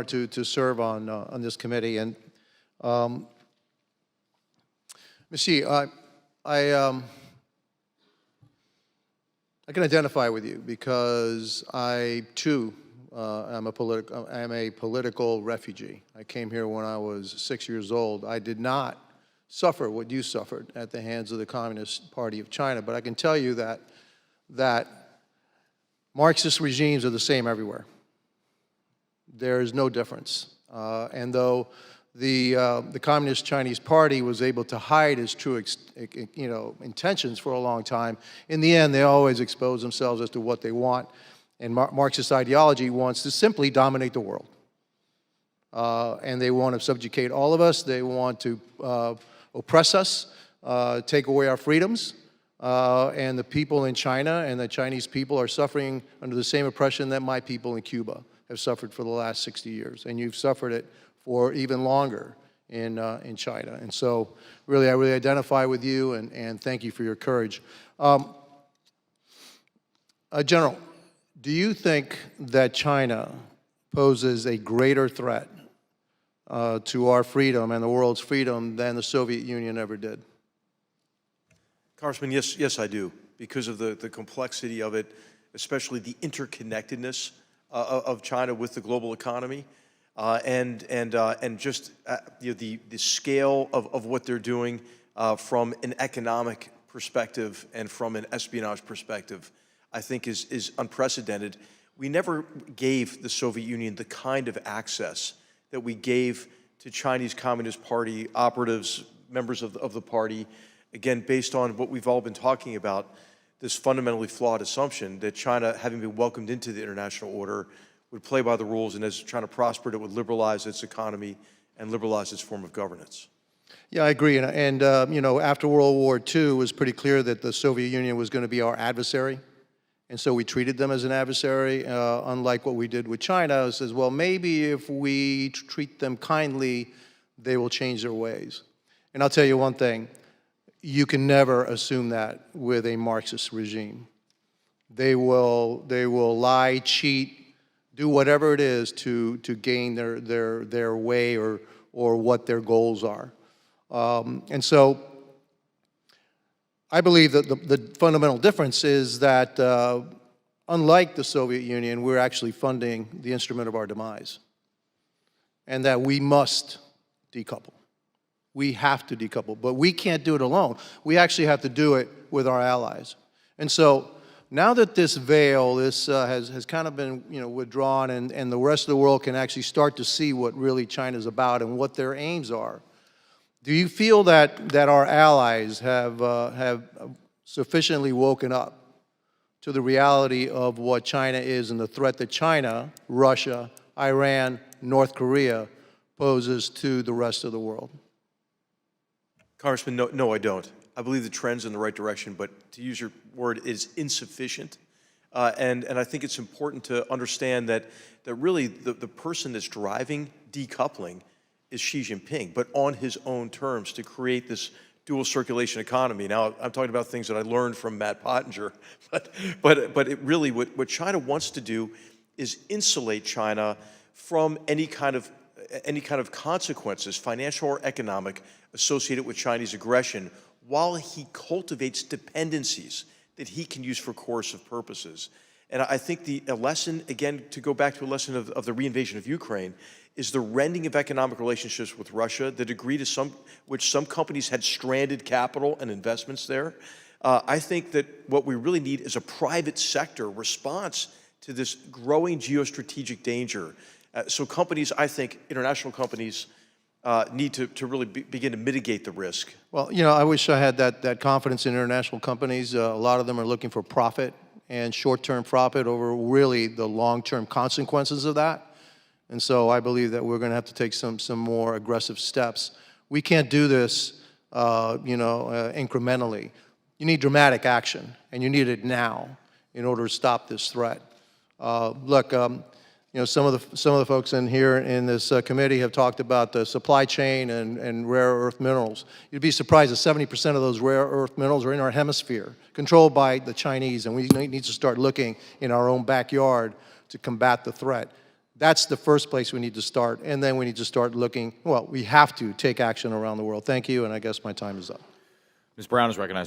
to serve on this committee. And Monsieur, I can identify with you because I too am a political refugee. I came here when I was 6 years old. I did not suffer what you suffered at the hands of the Communist Party of China, but I can tell you that Marxist regimes are the same everywhere. There is no difference. And though the Communist Chinese Party was able to hide its true intentions for a long time, in the end, they always expose themselves as to what they want. And Marxist ideology wants to simply dominate the world. And they want to subjugate all of us. They want to oppress us, take away our freedoms. And the people in China and the Chinese people are suffering under the same oppression that my people in Cuba have suffered for the last 60 years. And you've suffered it for even longer in China. And so really, I really identify with you, and thank you for your courage. General, do you think that China poses a greater threat to our freedom and the world's freedom than the Soviet Union ever did? Congressman, yes, I do, because of the complexity of it, especially the interconnectedness of China with the global economy, and just the scale of what they're doing from an economic perspective and from an espionage perspective, I think is unprecedented. We never gave the Soviet Union the kind of access that we gave to Chinese Communist Party operatives, members of the party, again, based on what we've all been talking about, this fundamentally flawed assumption that China, having been welcomed into the international order, would play by the rules, and as China prospered, it would liberalize its economy and liberalize its form of governance. Yeah, I agree. And you know, after World War II, it was pretty clear that the Soviet Union was going to be our adversary. And so we treated them as an adversary, unlike what we did with China. It says, well, maybe if we treat them kindly, they will change their ways. And I'll tell you one thing. You can never assume that with a Marxist regime. They will lie, cheat, do whatever it is to gain their way or what their goals are. And so I believe that the fundamental difference is that unlike the Soviet Union, we're actually funding the instrument of our demise, and that we must decouple. We have to decouple, but we can't do it alone. We actually have to do it with our allies. And so now that this veil has kind of been withdrawn, and the rest of the world can actually start to see what really China's about and what their aims are, do you feel that our allies have sufficiently woken up to the reality of what China is and the threat that China, Russia, Iran, North Korea poses to the rest of the world? Congressman, no, I don't. I believe the trend's in the right direction, but to use your word, it is insufficient. And I think it's important to understand that really the person that's driving decoupling is Xi Jinping, but on his own terms to create this dual circulation economy. Now, I'm talking about things that I learned from Matt Pottinger, but it really, what China wants to do is insulate China from any kind of consequences, financial or economic, associated with Chinese aggression, while he cultivates dependencies that he can use for coercive purposes. And I think a lesson, again, to go back to a lesson of the reinvasion of Ukraine, is the rending of economic relationships with Russia, the degree to which some companies had stranded capital and investments there. I think that what we really need is a private sector response to this growing geostrategic danger. So companies, I think, international companies, need to really begin to mitigate the risk. Well, I wish I had that confidence in international companies. A lot of them are looking for profit and short-term profit over really the long-term consequences of that. And so I believe that we're going to have to take some more aggressive steps. We can't do this, incrementally. You need dramatic action, and you need it now in order to stop this threat. Look, some of the folks in here in this committee have talked about the supply chain and rare earth minerals. You'd be surprised that 70% of those rare earth minerals are in our hemisphere, controlled by the Chinese, and we need to start looking in our own backyard to combat the threat. That's the first place we need to start, and then we need to start looking, well, we have to take action around the world. Thank you, and I guess my time is up. Ms. Brown is recognized.